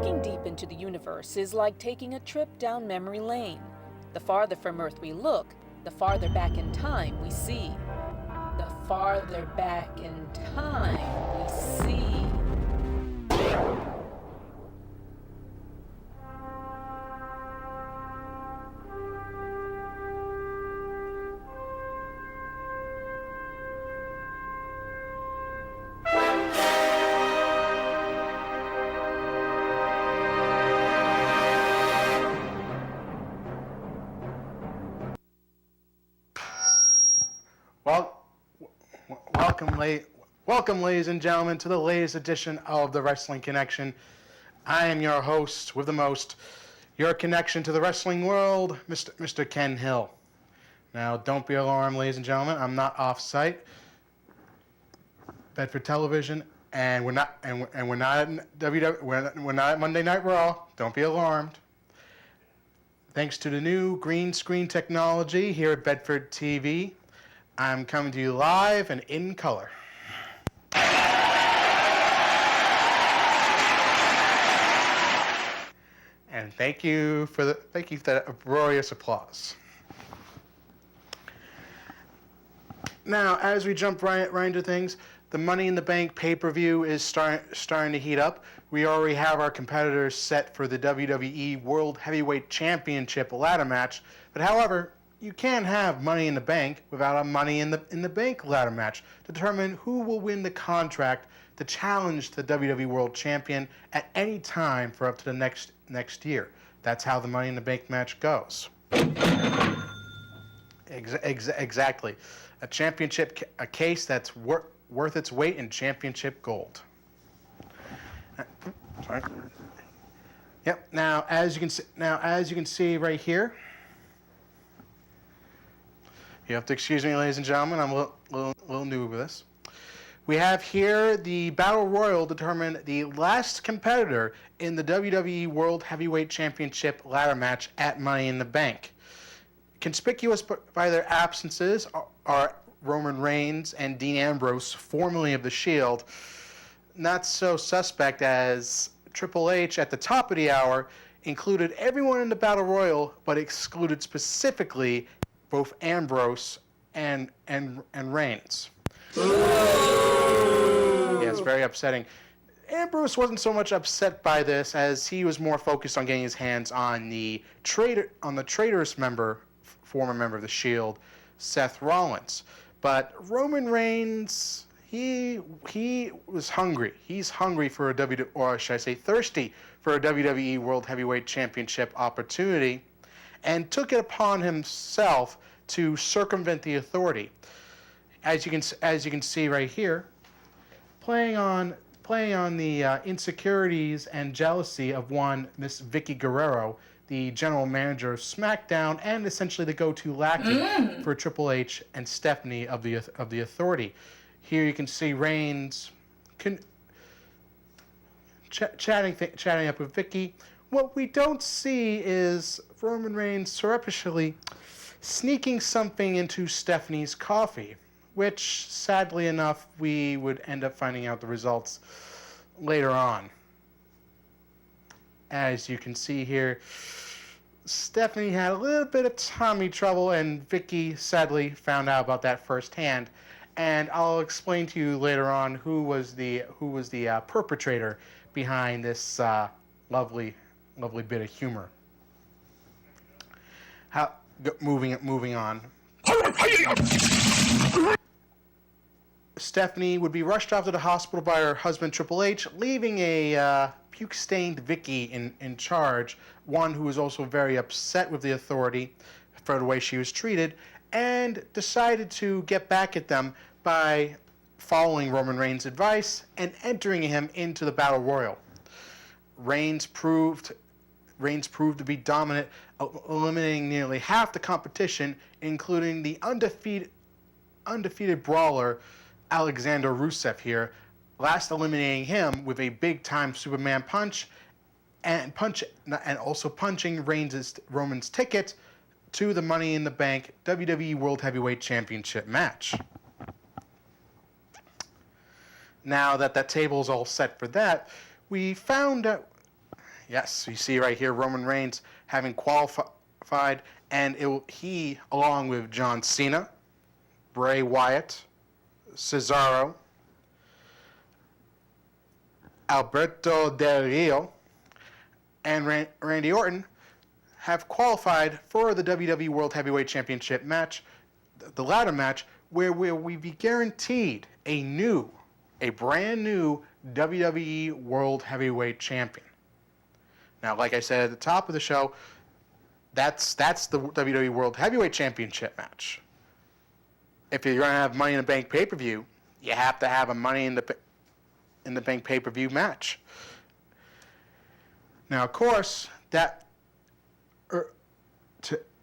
Looking deep into the universe is like taking a trip down memory lane. The farther from Earth we look, the farther back in time we see. The farther back in time we see. Welcome, ladies and gentlemen, to the latest edition of the Wrestling Connection. I am your host with the most, your connection to the wrestling world, Mr. Ken Hill. Now, don't be alarmed, ladies and gentlemen. I'm not off-site. Bedford Television, and we're not at we're not at Monday Night Raw. Don't be alarmed. Thanks to the new green screen technology here at Bedford TV, I'm coming to you live and in color. And thank you for that uproarious applause. Now, as we jump right into things, the Money in the Bank pay-per-view is starting to heat up. We already have our competitors set for the WWE World Heavyweight Championship ladder match. But however, you can't have Money in the Bank without a Money in the Bank ladder match to determine who will win the contract to challenge the WWE World Champion at any time for up to the next year. That's how the Money in the Bank match goes. Exactly. A case that's worth its weight in championship gold. Sorry. Yep. Now, as you can see right here. You have to excuse me, ladies and gentlemen. I'm a little new with this. We have here the Battle Royal determine the last competitor in the WWE World Heavyweight Championship ladder match at Money in the Bank. Conspicuous by their absences are Roman Reigns and Dean Ambrose, formerly of The Shield. Not so suspect as Triple H at the top of the hour included everyone in the Battle Royal, but excluded specifically both Ambrose and Reigns. Yeah, it's very upsetting. Ambrose wasn't so much upset by this as he was more focused on getting his hands on the traitorous former member of the Shield, Seth Rollins. But Roman Reigns, he was hungry. He's hungry for thirsty for a WWE World Heavyweight Championship opportunity, and took it upon himself to circumvent the Authority. As you can see right here, playing on the insecurities and jealousy of one Miss Vicky Guerrero, the general manager of SmackDown and essentially the go-to lackey for Triple H and Stephanie of the Authority. Here you can see Reigns chatting up with Vicky. What we don't see is Roman Reigns surreptitiously sneaking something into Stephanie's coffee, which, sadly enough, we would end up finding out the results later on. As you can see here, Stephanie had a little bit of tummy trouble, and Vicky sadly found out about that firsthand. And I'll explain to you later on who was the perpetrator behind this lovely bit of humor. Moving on. Stephanie would be rushed off to the hospital by her husband Triple H, leaving a puke-stained Vicky in charge, one who was also very upset with the Authority for the way she was treated, and decided to get back at them by following Roman Reigns' advice and entering him into the Battle Royal. Reigns proved to be dominant, eliminating nearly half the competition, including the undefeated brawler Alexander Rusev here, last eliminating him with a big-time Superman punch, and also punching Roman's ticket to the Money in the Bank WWE World Heavyweight Championship match. Now that table's all set for that, we found out. Yes, you see right here Roman Reigns having qualified, and he, along with John Cena, Bray Wyatt, Cesaro, Alberto Del Rio, and Randy Orton have qualified for the WWE World Heavyweight Championship match, the ladder match, where we be guaranteed a brand new WWE World Heavyweight Champion. Now, like I said at the top of the show, that's the WWE World Heavyweight Championship match. If you're going to have Money in the Bank pay-per-view, you have to have a Money in the Bank pay-per-view match. Now, of course,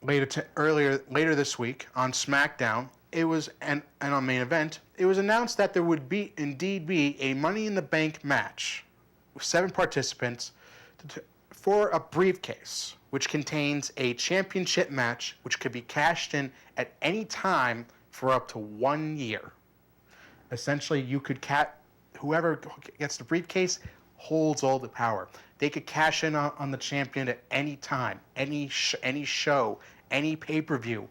later this week on SmackDown, it was and on Main Event, it was announced that there would indeed be a Money in the Bank match with 7 participants for a briefcase, which contains a championship match which could be cashed in at any time for up to 1 year. Essentially, whoever gets the briefcase holds all the power. They could cash in on the champion at any time, any show, any pay-per-view.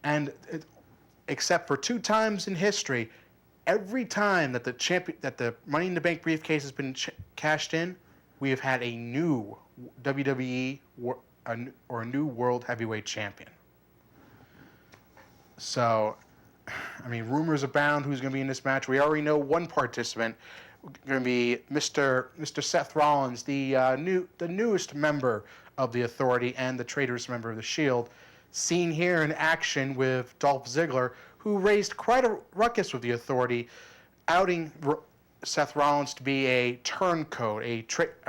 And except for 2 times in history, every time that the Money in the Bank briefcase has been cashed in, we have had a new WWE or a new World Heavyweight Champion. So, I mean, rumors abound who's going to be in this match. We already know one participant. Going to be Mr. Seth Rollins, the newest member of the Authority and the traitorous member of the Shield, seen here in action with Dolph Ziggler, who raised quite a ruckus with the Authority, outing Seth Rollins to be a turncoat, a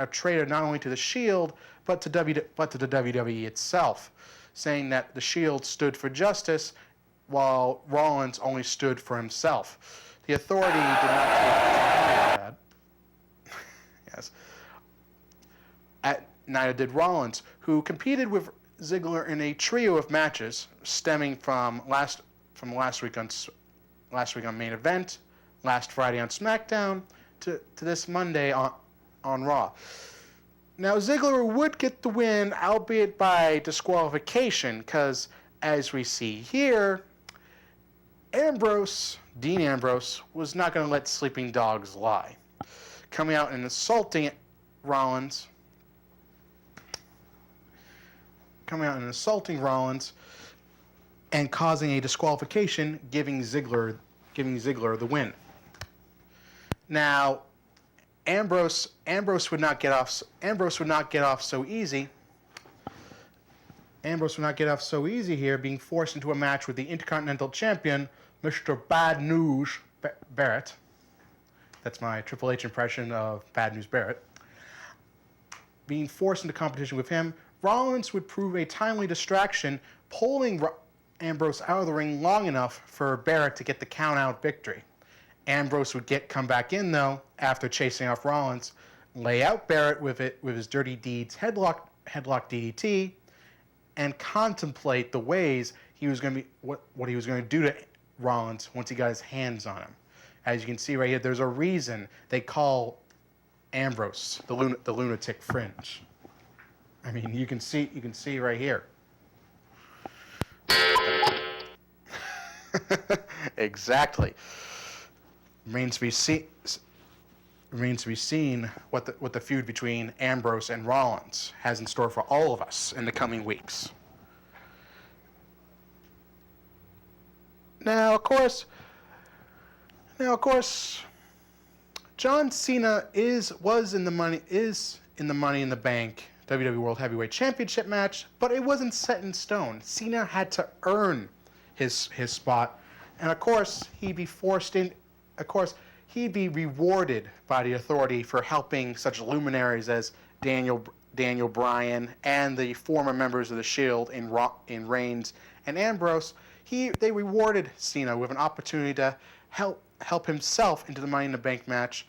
traitor not only to the Shield but to the WWE itself, saying that the Shield stood for justice while Rollins only stood for himself. The Authority did not take that. Yes. Neither did Rollins, who competed with Ziggler in a trio of matches stemming from last week on Main Event, last Friday on SmackDown, to this Monday on Raw. Now, Ziggler would get the win, albeit by disqualification, because, as we see here, Dean Ambrose, was not going to let sleeping dogs lie, coming out and insulting Rollins, and causing a disqualification, giving Ziggler the win. Now, Ambrose would not get off so easy. Ambrose would not get off so easy here, being forced into a match with the Intercontinental Champion, Mr. Bad News Barrett. That's my Triple H impression of Bad News Barrett. Being forced into competition with him, Rollins would prove a timely distraction, pulling Ambrose out of the ring long enough for Barrett to get the count-out victory. Ambrose would come back in, though, after chasing off Rollins, lay out Barrett with his Dirty Deeds headlock DDT, and contemplate the ways he was going to be what he was going to do to Rollins once he got his hands on him. As you can see right here, there's a reason they call Ambrose the lunatic fringe. I mean, you can see right here. Exactly. Remains to be seen what the feud between Ambrose and Rollins has in store for all of us in the coming weeks. Now, of course, John Cena was in the Money in the Bank WWE World Heavyweight Championship match, but it wasn't set in stone. Cena had to earn his spot, and of course he'd be forced in. Of course, he'd be rewarded by the Authority for helping such luminaries as Daniel Bryan and the former members of the Shield in Reigns and Ambrose. They rewarded Cena with an opportunity to help himself into the Money in the Bank match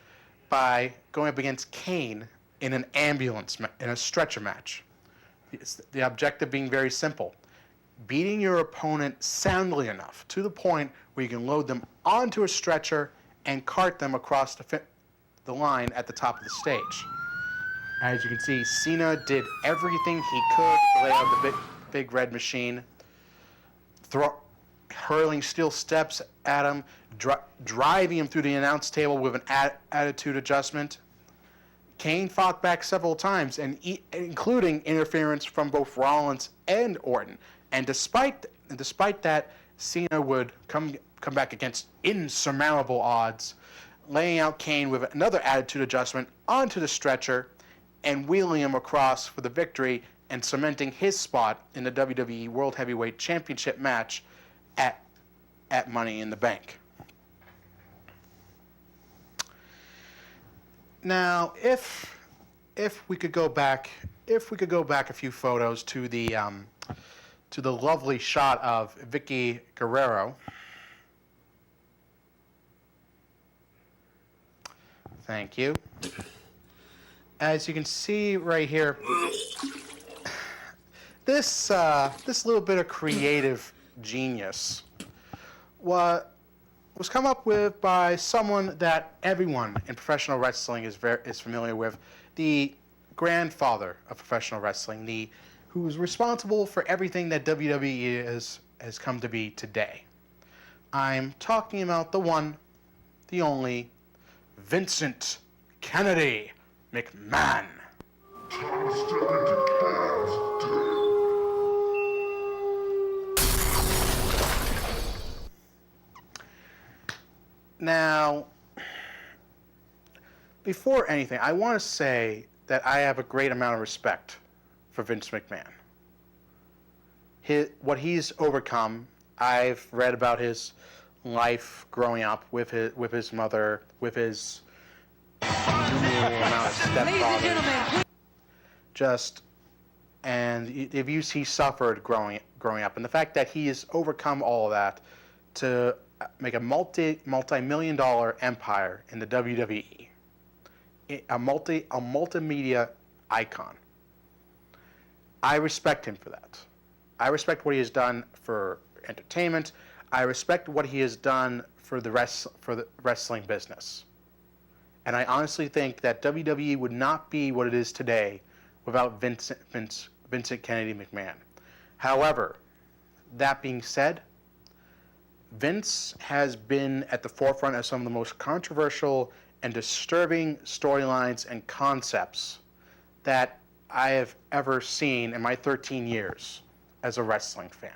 by going up against Kane in a stretcher match. The objective being very simple: beating your opponent soundly enough to the point where you can load them onto a stretcher and cart them across the line at the top of the stage. As you can see, Cena did everything he could to lay out the big red machine, hurling steel steps at him, driving him through the announce table with an attitude adjustment. Kane fought back several times, including interference from both Rollins and Orton. And despite that, Cena would come back against insurmountable odds, laying out Kane with another attitude adjustment onto the stretcher and wheeling him across for the victory and cementing his spot in the WWE World Heavyweight Championship match at Money in the Bank. Now, if we could go back a few photos to the lovely shot of Vicky Guerrero. Thank you. As you can see right here, this little bit of creative genius was come up with by someone that everyone in professional wrestling is familiar with, the grandfather of professional wrestling, who's responsible for everything that WWE has come to be today. I'm talking about the one, the only, Vincent Kennedy McMahon. Now, before anything, I want to say that I have a great amount of respect for Vince McMahon. What he's overcome, I've read about his life growing up with his mother, with his innumerable amount of stepfathers, and the abuse he suffered growing up, and the fact that he has overcome all of that to make a multi-million-dollar empire in the WWE, a multimedia icon. I respect him for that. I respect what he has done for entertainment. I respect what he has done for the wrestling business. And I honestly think that WWE would not be what it is today without Vincent Kennedy McMahon. However, that being said, Vince has been at the forefront of some of the most controversial and disturbing storylines and concepts that I have ever seen in my 13 years as a wrestling fan.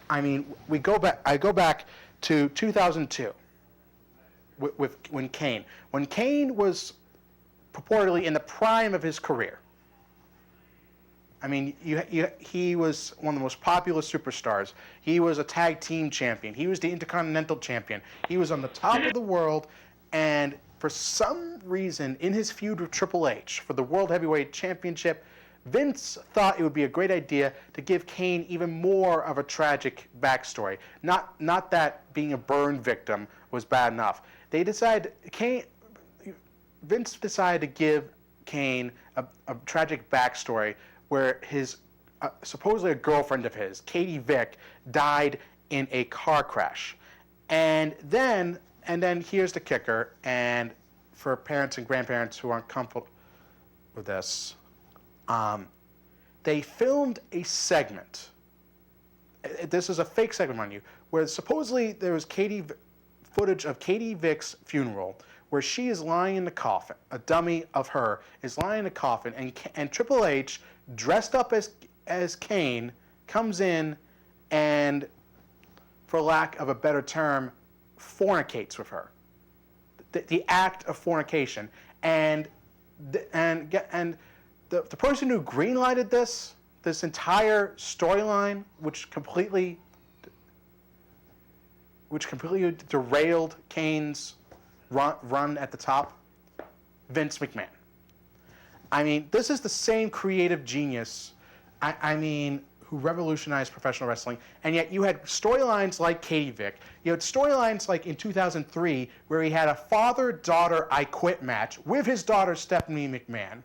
I mean, I go back to 2002 when Kane was purportedly in the prime of his career. I mean, he was one of the most popular superstars. He was a tag team champion. He was the Intercontinental champion. He was on the top of the world, and for some reason, in his feud with Triple H for the World Heavyweight Championship, Vince thought it would be a great idea to give Kane even more of a tragic backstory. Not that being a burn victim was bad enough. Vince decided to give Kane a tragic backstory where his supposedly a girlfriend of his, Katie Vick, died in a car crash. And then here's the kicker, and for parents and grandparents who aren't comfortable with this, they filmed a segment. This is a fake segment, mind you, where supposedly there was footage of Katie Vick's funeral, where she is lying in the coffin. A dummy of her is lying in the coffin, and Triple H, dressed up as Kane, comes in and, for lack of a better term, fornicates with her. The act of fornication, and the person who greenlighted this entire storyline, which completely derailed Kane's run at the top, Vince McMahon. I mean, this is the same creative genius, who revolutionized professional wrestling, and yet you had storylines like Katie Vick. You had storylines like in 2003, where he had a father-daughter I Quit match with his daughter Stephanie McMahon.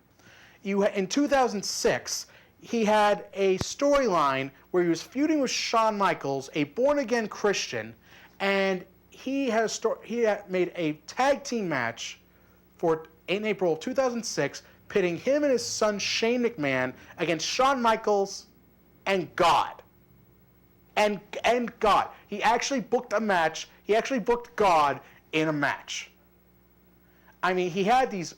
In 2006, he had a storyline where he was feuding with Shawn Michaels, a born-again Christian, and he had made a tag team match in April of 2006, pitting him and his son Shane McMahon against Shawn Michaels and God. And God. He actually booked a match. He actually booked God in a match. I mean, he had these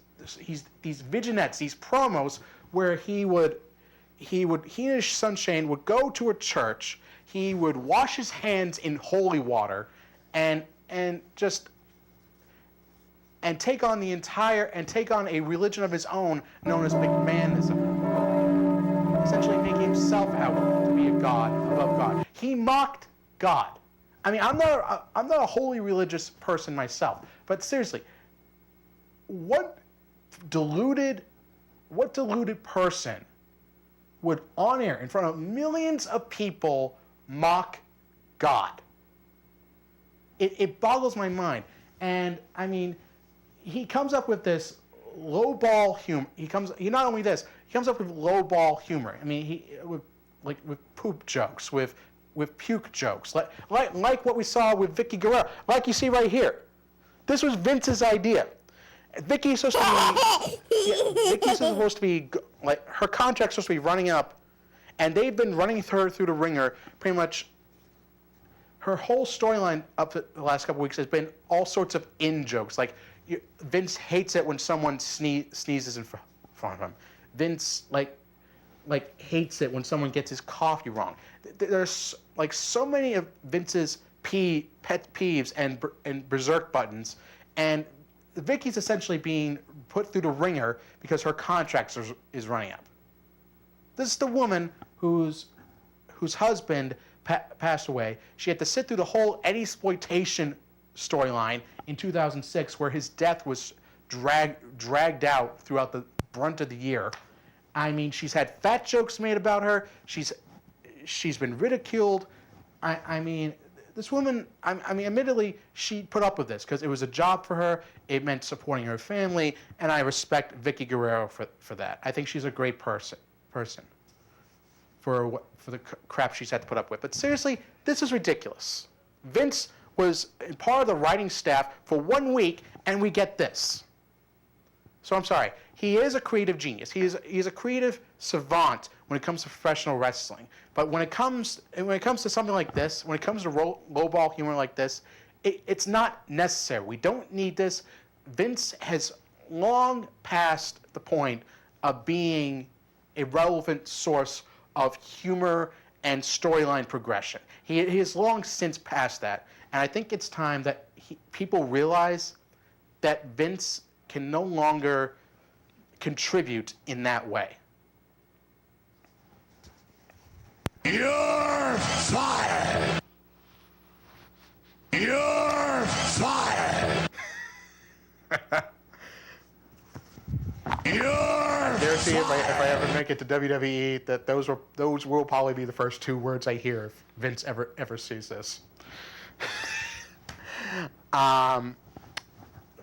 vignettes, these promos where he and his son Shane would go to a church. He would wash his hands in holy water, and take on a religion of his own known as McMahonism. Essentially making himself out to be a god above God. He mocked God. I mean, I'm not a wholly religious person myself, but seriously, what deluded person would on air in front of millions of people mock God? It boggles my mind. And I mean, he comes up with this lowball humor. He comes up with lowball humor. I mean, with poop jokes, with puke jokes, like what we saw with Vicky Guerrero, like you see right here. This was Vince's idea. Vicky's supposed to be like, her contract's supposed to be running up, and they've been running her through the ringer pretty much. Her whole storyline up the last couple weeks has been all sorts of in-jokes. Like, Vince hates it when someone sneezes in front of him. Vince, like hates it when someone gets his coffee wrong. There's, like, so many of Vince's pet peeves and berserk buttons, and Vicky's essentially being put through the ringer because her contract is running up. This is the woman whose husband passed away. She had to sit through the whole Eddie-sploitation storyline in 2006, where his death was dragged out throughout the brunt of the year. I mean, she's had fat jokes made about her. She's been ridiculed. I mean, this woman, admittedly, she put up with this because it was a job for her. It meant supporting her family, and I respect Vicky Guerrero for that. I think she's a great person for the crap she's had to put up with. But seriously, this is ridiculous. Vince was part of the writing staff for 1 week, and we get this. So I'm sorry. He is a creative genius. He is a creative savant when it comes to professional wrestling. But when it comes to something like this, when it comes to lowball humor like this, it's not necessary. We don't need this. Vince has long passed the point of being a relevant source of humor and storyline progression. He has long since passed that. And I think it's time that people realize that Vince can no longer contribute in that way. You're fired! You're fired! You're Seriously, if I ever make it to WWE, that those will probably be the first 2 words I hear if Vince ever sees this.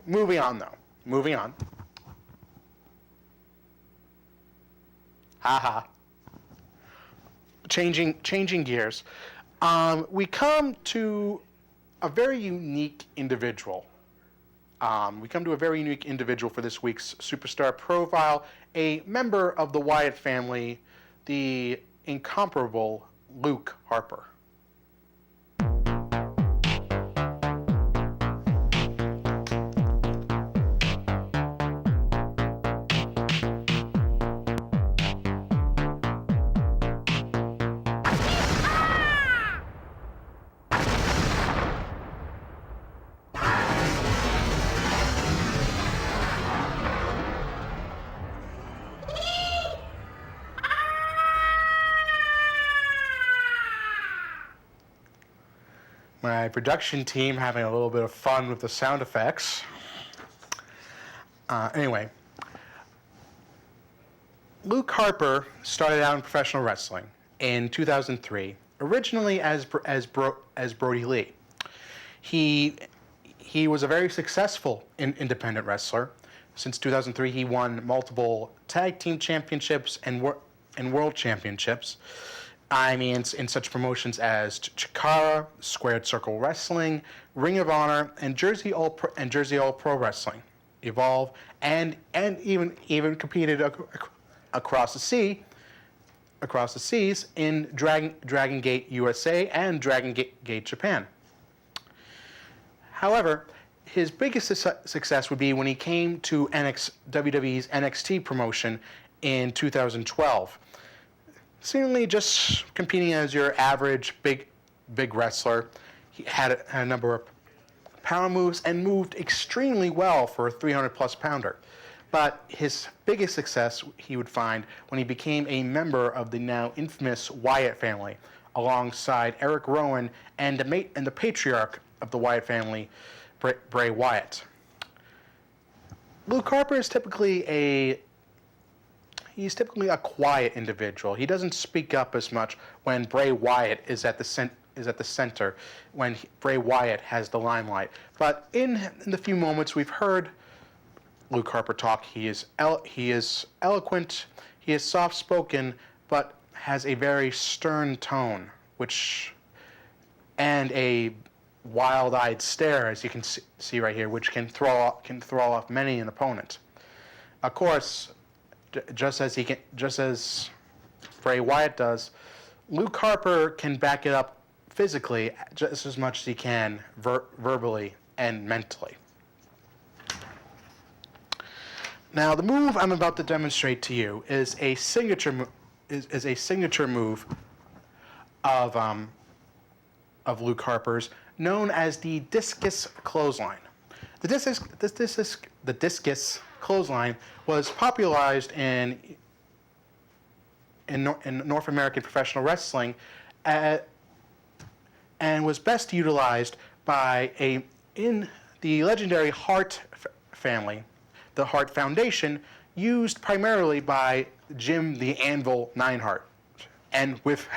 Moving on. Haha. Changing gears. We come to a very unique individual. For this week's Superstar Profile, a member of the Wyatt family, the incomparable Luke Harper. My production team having a little bit of fun with the sound effects. Anyway, Luke Harper started out in professional wrestling in 2003, originally as Brody Lee. He was a very successful independent wrestler. Since 2003, he won multiple tag team championships and world championships. I mean, in such promotions as Chikara, Squared Circle Wrestling, Ring of Honor, and Jersey All Pro Wrestling. Evolve, and even competed across the seas in Dragon Gate USA and Dragon Gate Japan. However, his biggest success would be when he came to WWE's NXT promotion in 2012. Seemingly just competing as your average big wrestler, he had a number of power moves and moved extremely well for a 300-plus pounder. But his biggest success he would find when he became a member of the now infamous Wyatt family, alongside Eric Rowan and the patriarch of the Wyatt family, Bray Wyatt. Luke Harper is typically a quiet individual. He doesn't speak up as much when Bray Wyatt is at the center, when Bray Wyatt has the limelight. But in the few moments we've heard Luke Harper talk, he is eloquent, he is soft-spoken, but has a very stern tone, and a wild-eyed stare, as you can see right here, which can throw off many an opponent. Of course, just as Bray Wyatt does, Luke Harper can back it up physically just as much as he can verbally and mentally. Now, the move I'm about to demonstrate to you is a signature move of Luke Harper's, known as the Discus Clothesline. The Discus Clothesline was popularized in North American professional wrestling, and was best utilized in the legendary Hart family, the Hart Foundation, used primarily by Jim the Anvil Neidhart, and with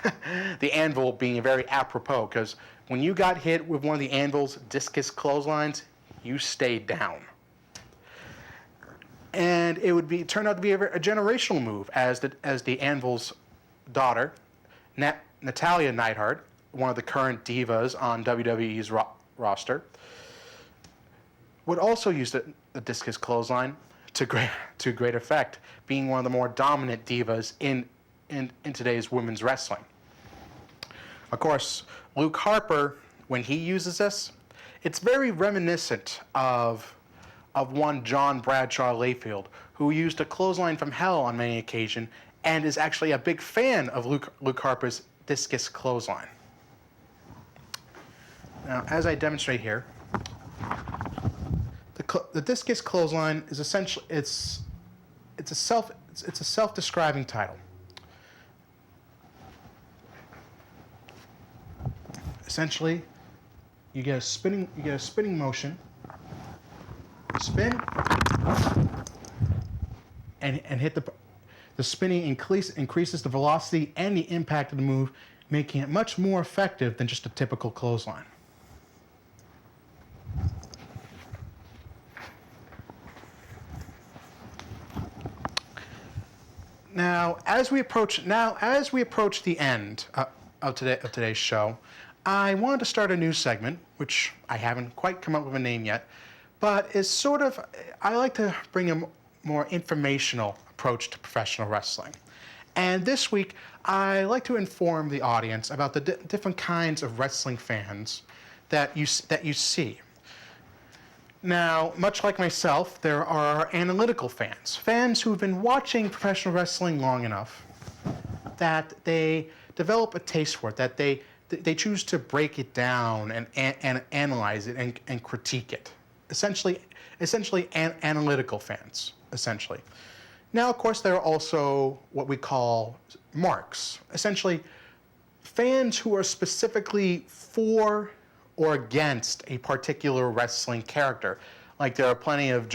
the Anvil being very apropos, because when you got hit with one of the Anvil's discus clotheslines, you stayed down. And it turned out to be a generational move, as the Anvil's daughter, Natalya Neidhart, one of the current divas on WWE's roster, would also use the discus clothesline to great effect, being one of the more dominant divas in today's women's wrestling. Of course, Luke Harper, when he uses this, it's very reminiscent of one John Bradshaw Layfield, who used a clothesline from hell on many occasions, and is actually a big fan of Luke Harper's discus clothesline. Now, as I demonstrate here, the discus clothesline is essentially it's a self-describing title. Essentially, you get a spinning motion. You spin and hit the spinning increases the velocity and the impact of the move, making it much more effective than just a typical clothesline. Now, as we approach the end of today's show, I wanted to start a new segment, which I haven't quite come up with a name yet, but is I like to bring a more informational approach to professional wrestling. And this week, I like to inform the audience about the different kinds of wrestling fans that you see. Now, much like myself, there are analytical fans who've been watching professional wrestling long enough that they develop a taste for it, that they choose to break it down and analyze it and critique it. Essentially analytical fans, essentially. Now, of course, there are also what we call marks, essentially fans who are specifically for or against a particular wrestling character. Like there are plenty of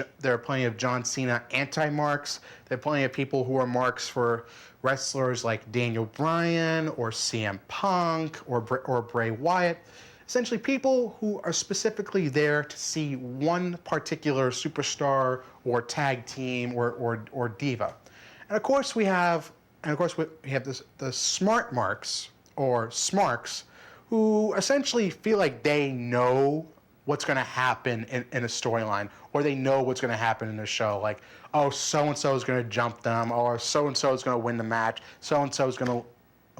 John Cena anti-marks. There are plenty of people who are marks for wrestlers like Daniel Bryan or CM Punk or Bray Wyatt. Essentially, people who are specifically there to see one particular superstar or tag team or diva. And of course we have the smart marks or smarks, who essentially feel like they know what's going to happen in a storyline, or they know what's going to happen in the show. Like, oh, so-and-so is going to jump them, or so-and-so is going to win the match, so-and-so is going to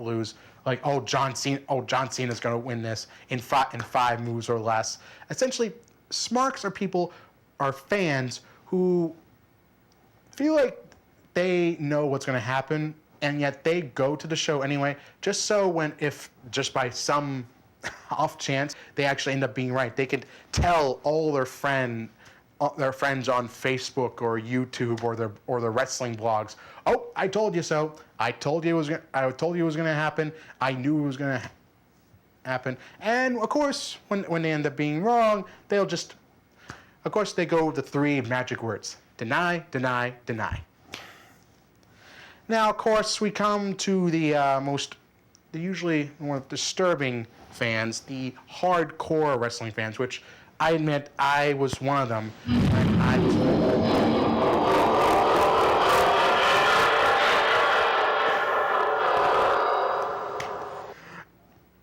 lose. Like, John Cena is going to win this in 5 moves or less. Essentially, smarks are fans who feel like they know what's going to happen, and yet they go to the show anyway, just so if by some off chance they actually end up being right, they could tell all their friends on Facebook or YouTube or their wrestling blogs, oh, I told you so. I told you it was going to happen. I knew it was going to happen. And of course, when they end up being wrong, they go the 3 magic words: deny, deny, deny. Now, of course, we come to the usually more disturbing fans, the hardcore wrestling fans, which I admit I was one of them.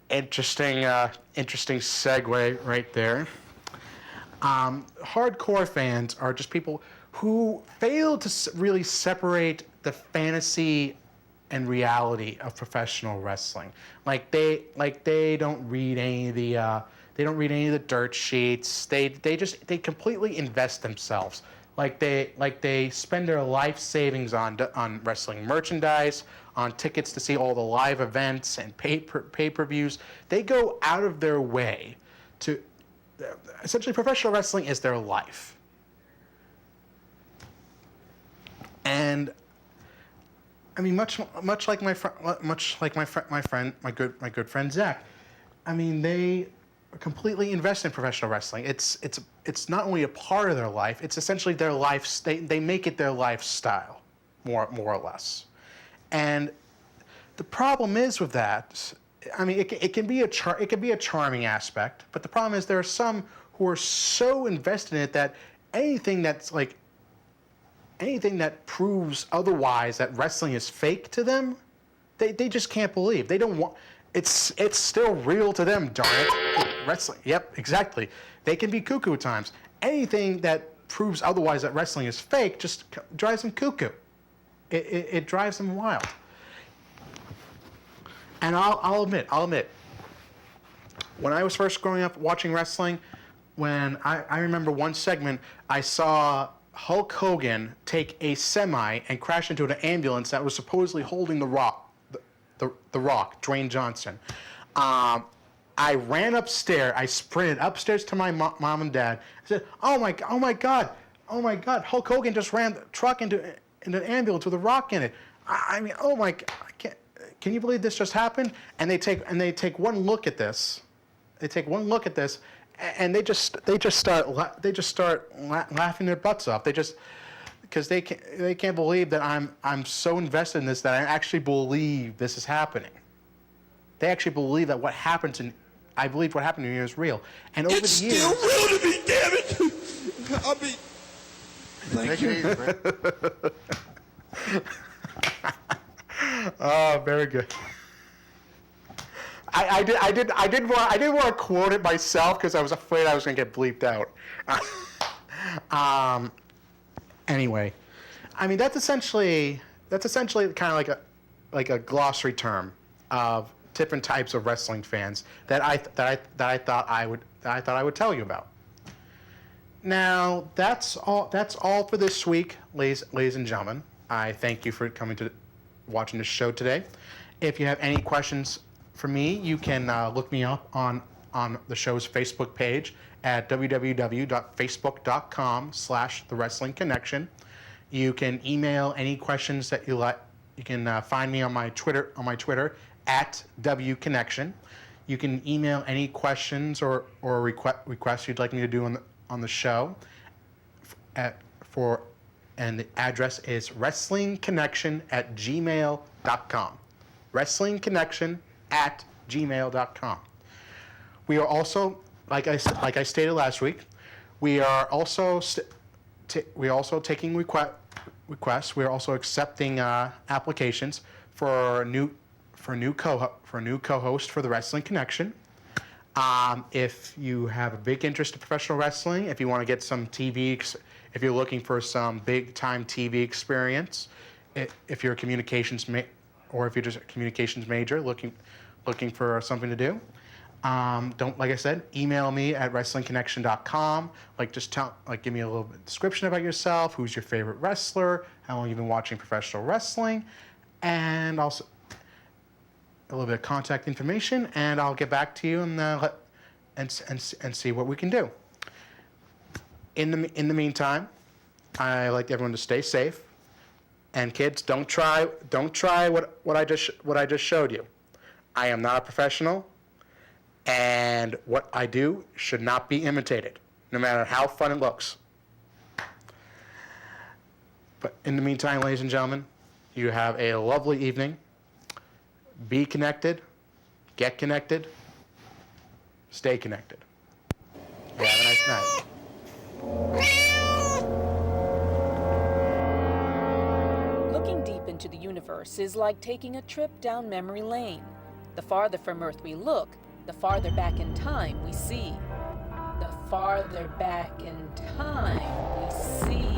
Interesting segue right there. Hardcore fans are just people who fail to really separate the fantasy and reality of professional wrestling. Like they don't read any of the dirt sheets. They completely invest themselves. Like they spend their life savings on wrestling merchandise, on tickets to see all the live events and pay-per-views. They go out of their way to essentially, professional wrestling is their life. And I mean, much like my good friend Zach. I mean, they completely invest in professional wrestling. It's not only a part of their life; it's essentially their life. They make it their lifestyle, more or less. And the problem is with that. I mean, it can be a charming aspect, but the problem is there are some who are so invested in it that anything that proves otherwise, that wrestling is fake to them, they just can't believe. They don't want. It's still real to them, darn it. Wrestling. Yep, exactly. They can be cuckoo at times. Anything that proves otherwise, that wrestling is fake, just drives them cuckoo. It drives them wild. And I'll admit, when I was first growing up watching wrestling, when I remember one segment, I saw Hulk Hogan take a semi and crash into an ambulance that was supposedly holding the Rock, Dwayne Johnson. I ran upstairs. I sprinted upstairs to my mom and dad. I said, "Oh my God! Hulk Hogan just ran the truck into an ambulance with a Rock in it. I mean, oh my God! Can you believe this just happened?" And they take one look at this. And they just start laughing their butts off. Because they can't believe that I'm so invested in this that I actually believe this is happening. They actually believe that I believe what happened to me is real. And over the years, it's still real to me, damn it. I mean, thank you. Oh, very good. I didn't want to quote it myself because I was afraid I was going to get bleeped out. Anyway, I mean that's essentially kind of like a glossary term of different types of wrestling fans that I thought I would tell you about. Now that's all for this week, ladies and gentlemen. I thank you for watching this show today. If you have any questions for me, you can look me up on the show's Facebook page at www.facebook.com/The Wrestling Connection. You can email any questions that you like. You can find me on my Twitter at WConnection. You can email any questions or requests you'd like me to do on the show. And the address is wrestlingconnection@gmail.com. wrestlingconnection@gmail.com. We are also, like I stated last week, we are also taking requests. We are also accepting applications for a new co-host for the Wrestling Connection. If you have a big interest in professional wrestling, if you want to get some if you're looking for some big-time TV experience, if you're a or if you're just a communications major looking for something to do, like I said, email me at wrestlingconnection.com. Give me a little bit description about yourself, who's your favorite wrestler, how long you've been watching professional wrestling, and also a little bit of contact information, and I'll get back to you and see what we can do. In the meantime, I like everyone to stay safe. And kids, don't try what I just showed you. I am not a professional, and what I do should not be imitated, no matter how fun it looks. But in the meantime, ladies and gentlemen, you have a lovely evening. Be connected, get connected, stay connected. You have a nice night. Looking deep into the universe is like taking a trip down memory lane. The farther from Earth we look, the farther back in time we see. The farther back in time we see.